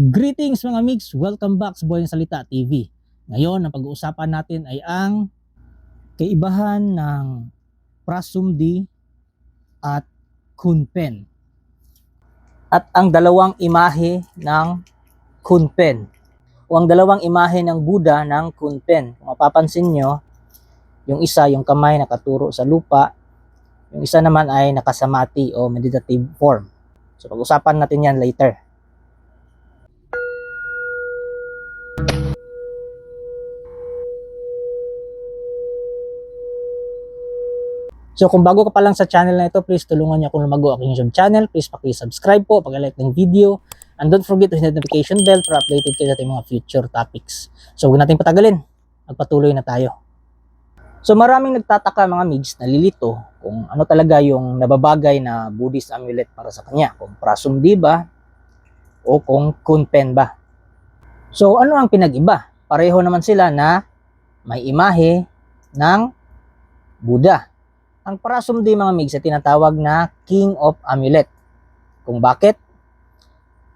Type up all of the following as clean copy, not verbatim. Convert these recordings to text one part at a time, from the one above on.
Greetings mga mix! Welcome back sa Buhay ng Salita TV. Ngayon, ang pag-uusapan natin ay ang kaibahan ng Prasumdi at Kunpen. At ang dalawang imahe ng Kunpen. O ang dalawang imahe ng Buddha ng Kunpen. Kung mapapansin nyo, yung isa, yung kamay nakaturo sa lupa. Yung isa naman ay nakasamati o meditative form. So pag-usapan natin yan later. So kung bago ka pa lang sa channel na ito, please tulungan niyo akong lumago aking YouTube channel. Please paki-subscribe po, paki-like ng video. And don't forget to hit the notification bell para updated kayo sa ating mga future topics. So huwag natin patagalin. Magpatuloy na tayo. So maraming nagtataka mga migs, nalilito kung ano talaga yung nababagay na Buddhist amulet para sa kanya. Kung Prasumdi ba o kung Kunpen ba. So ano ang pinag-iba? Pareho naman sila na may imahe ng Buddha. Ang Prasumdi mga migs ay tinatawag na King of Amulet. Kung bakit?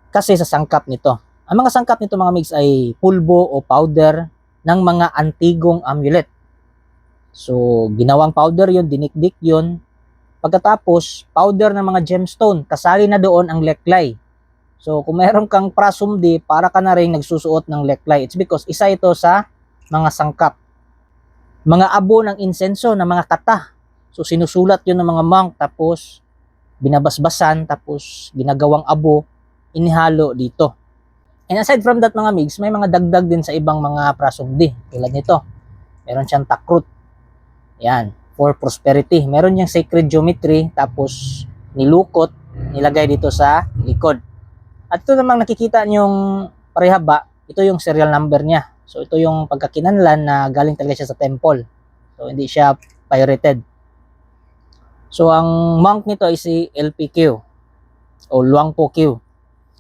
Kasi sa sangkap nito. Ang mga sangkap nito mga migs ay pulbo o powder ng mga antigong amulet. So, ginawang powder yun, dinikdik yun. Pagkatapos, powder ng mga gemstone, kasali na doon ang leklay. So, kung mayroon kang Prasumdi, para ka na rin nagsusuot ng leklay. It's because isa ito sa mga sangkap. Mga abo ng insenso, ng mga kata. So sinusulat yun ng mga monk, tapos binabasbasan, tapos ginagawang abo, inihalo dito. And aside from that mga migs, may mga dagdag din sa ibang mga Prasumdi. Tulad nito, meron siyang takrut. Yan, for prosperity. Meron niyang sacred geometry, tapos nilukot, nilagay dito sa likod. At ito namang nakikita niyong parehaba, ito yung serial number niya. So ito yung pagkakinanlan na galing talaga siya sa temple. So hindi siya pirated. So, ang monk nito ay si LPQ o Luangpo Q.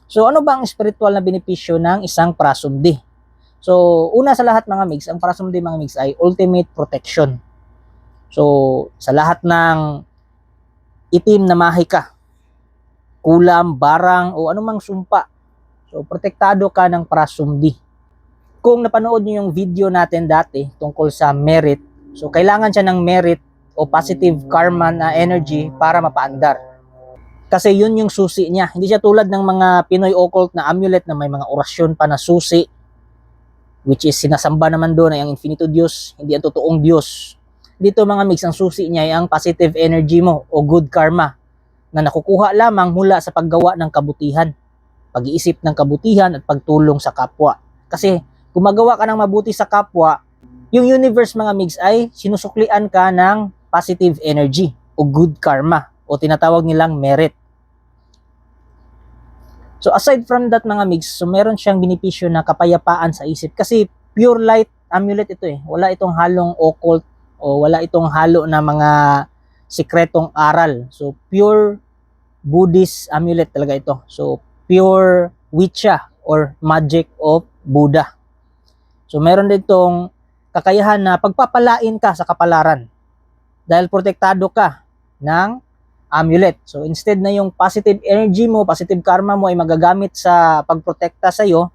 So, ano ba ang spiritual na benepisyo ng isang Prasumdi? So, una sa lahat mga migs, ang Prasumdi mga migs ay ultimate protection. So, sa lahat ng itim na mahika, kulam, barang, o anumang sumpa, so, protektado ka ng Prasumdi. Kung napanood nyo yung video natin dati tungkol sa merit, so, kailangan siya ng merit o positive karma na energy para mapaandar. Kasi yun yung susi niya. Hindi siya tulad ng mga Pinoy occult na amulet na may mga orasyon pa na susi, which is sinasamba naman doon ay ang infinito Diyos, hindi ang totoong Diyos. Dito mga migs, ang susi niya ay ang positive energy mo o good karma na nakukuha lamang mula sa paggawa ng kabutihan, pag-iisip ng kabutihan at pagtulong sa kapwa. Kasi kung magawa ka ng mabuti sa kapwa, yung universe mga migs ay sinusuklian ka ng positive energy o good karma o tinatawag nilang merit. So aside from that mga migs, so meron siyang benepisyo na kapayapaan sa isip kasi pure light amulet ito eh. Wala itong halong occult o wala itong halo na mga sikretong aral. So pure Buddhist amulet talaga ito. So pure witcha or magic of Buddha. So meron din itong kakayahan na pagpapalain ka sa kapalaran dahil protektado ka ng amulet. So instead na yung positive energy mo, positive karma mo ay magagamit sa pagprotekta sa iyo,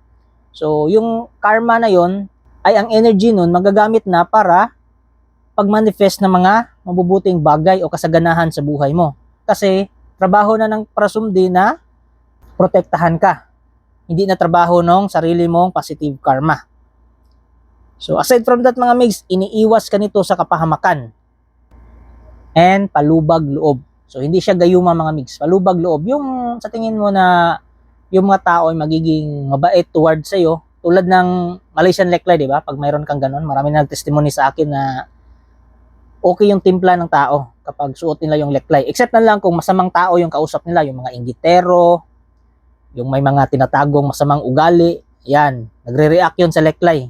so yung karma na yon ay ang energy nun magagamit na para pag-manifest ng mga mabubuting bagay o kasaganahan sa buhay mo. Kasi trabaho na ng Prasumdi na protektahan ka. Hindi na trabaho ng sarili mong positive karma. So aside from that mga migs, iniiwas ka nito sa kapahamakan and palubag loob. So hindi siya gayuma mga migs, palubag loob. Yung sa tingin mo na yung mga tao ay magiging mabait towards sa iyo, tulad ng Malaysian leklay, di ba? Pag mayroon kang ganun, marami na nag-testimony sa akin na okay yung timpla ng tao kapag suot nila yung leklay. Except na lang kung masamang tao yung kausap nila, yung mga inggitero, yung may mga tinatagong masamang ugali, yan, nagre-react yun sa leklay.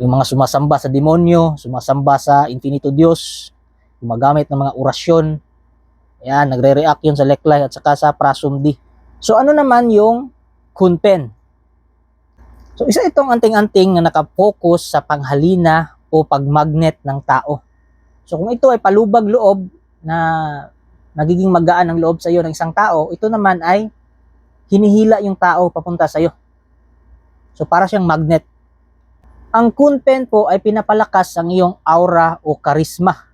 Yung mga sumasamba sa demonyo, sumasamba sa infinito Diyos, gumagamit ng mga orasyon, yan, nagre-react yun sa leklay at saka sa Prasumdi. So ano naman yung Kunpen? So isa itong anting-anting na nakapokus sa panghalina o pagmagnet ng tao. So kung ito ay palubag loob na nagiging magaan ang loob sa iyo ng isang tao, ito naman ay hinihila yung tao papunta sa'yo. So para siyang magnet. Ang Kunpen po ay pinapalakas ang iyong aura o karisma.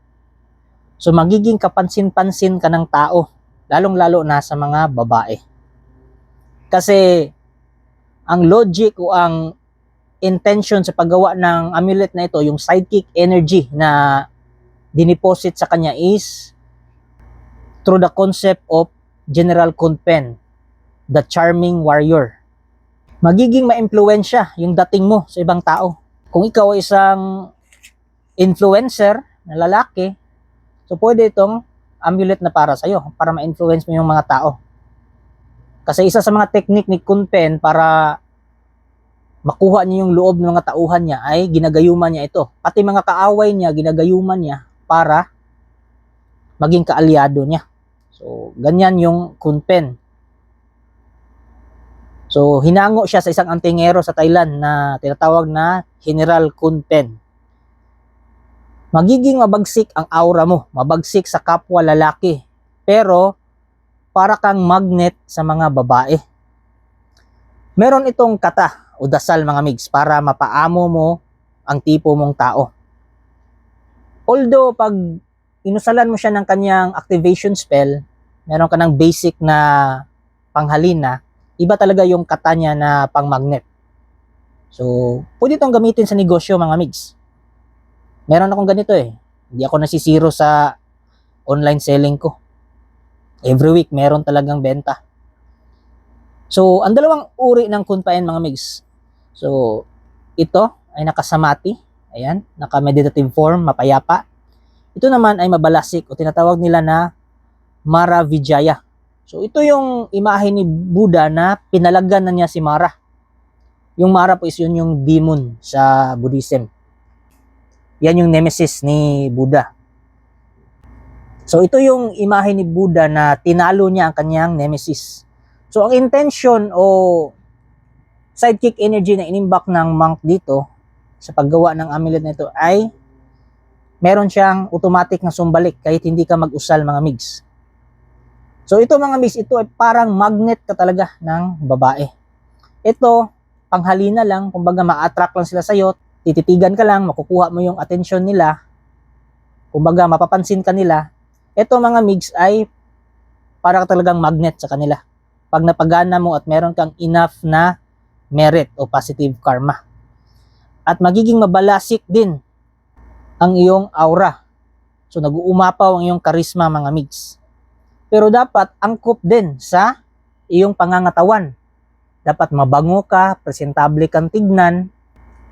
So magiging kapansin-pansin ka ng tao, lalong-lalo na sa mga babae. Kasi ang logic o ang intention sa paggawa ng amulet na ito, yung sidekick energy na dineposit sa kanya is through the concept of General Kunpen, the charming warrior. Magiging ma-impluwensya yung dating mo sa ibang tao. Kung ikaw ay isang influencer na lalaki, so pwede itong amulet na para sa'yo, para ma-influence mo yung mga tao. Kasi isa sa mga technique ni Kunpen para makuha niya yung loob ng mga tauhan niya ay ginagayuman niya ito. Pati mga kaaway niya, ginagayuman niya para maging kaalyado niya. So, ganyan yung Kunpen. So, hinango siya sa isang antingero sa Thailand na tinatawag na General Kunpen. Magiging mabagsik ang aura mo, mabagsik sa kapwa lalaki, pero para kang magnet sa mga babae. Meron itong kata o dasal mga migs para mapaamo mo ang tipo mong tao. Although pag inusalan mo siya ng kanyang activation spell, meron ka ng basic na panghalina, iba talaga yung kata niya na pang-magnet. So, pwede itong gamitin sa negosyo mga migs. Meron akong ganito eh. Hindi ako nasisiro sa online selling ko. Every week, meron talagang benta. So, ang dalawang uri ng Kunpen mga migs. So, ito ay nakasamati. Ayan, naka-meditative form, mapayapa. Ito naman ay mabalasik o tinatawag nila na Mara Vijaya. So, ito yung imahe ni Buddha na pinalagyan na niya si Mara. Yung Mara po is yun yung demon sa Buddhism. Yan yung nemesis ni Buddha. So ito yung imahe ni Buddha na tinalo niya ang kanyang nemesis. So ang intention o sidekick energy na inimbak ng monk dito sa paggawa ng amulet na ito ay meron siyang automatic na sumbalik kahit hindi ka mag-usal mga migs. So ito mga migs, ito ay parang magnet ka talaga ng babae. Ito, panghalina lang, kumbaga ma-attract lang sila sa'yo, tititigan ka lang, makukuha mo yung attention nila, kumbaga mapapansin ka nila. Ito mga migs ay para talagang magnet sa kanila. Pag napagana mo at meron kang enough na merit o positive karma. At magiging mabalasik din ang iyong aura. So nag-uumapaw ang iyong karisma mga migs. Pero dapat angkop din sa iyong pangangatawan. Dapat mabango ka, presentable kang tignan,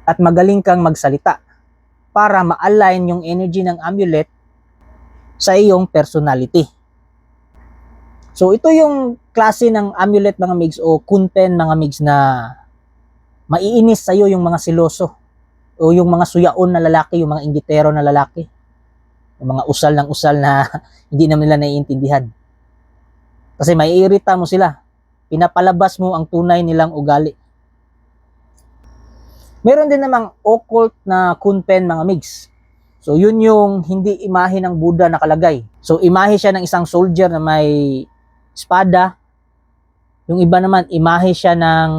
at magaling kang magsalita para ma-align yung energy ng amulet sa iyong personality. So ito yung klase ng amulet mga migs o Kunpen mga migs na maiinis sa iyo yung mga siloso o yung mga suyaon na lalaki, yung mga inggitero na lalaki, yung mga usal ng usal na hindi naman nila naiintindihan. Kasi maiirita mo sila, pinapalabas mo ang tunay nilang ugali. Meron din namang occult na Kunpen mga migs. So yun yung hindi imahe ng Buddha nakalagay. So imahe siya ng isang soldier na may espada. Yung iba naman imahe siya ng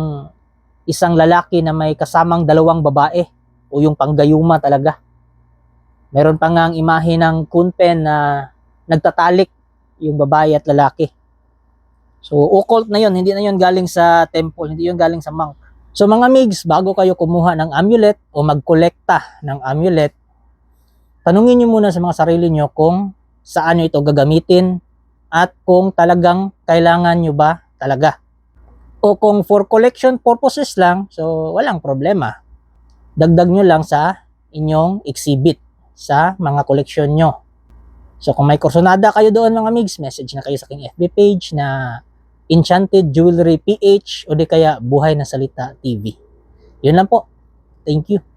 isang lalaki na may kasamang dalawang babae o yung panggayuma talaga. Meron pa nga ang imahe ng Kunpen na nagtatalik yung babae at lalaki. So occult na yun, hindi na yun galing sa temple, hindi yun galing sa monk. So mga migs, bago kayo kumuha ng amulet o magkolekta ng amulet, tanungin nyo muna sa mga sarili nyo kung saan nyo ito gagamitin at kung talagang kailangan nyo ba talaga. O kung for collection purposes lang, so walang problema. Dagdag nyo lang sa inyong exhibit sa mga koleksyon nyo. So kung may kursonada kayo doon mga migs, message na kayo sa aking FB page na Enchanted Jewelry PH o di kaya Buhay na Salita TV. Yun lang po. Thank you.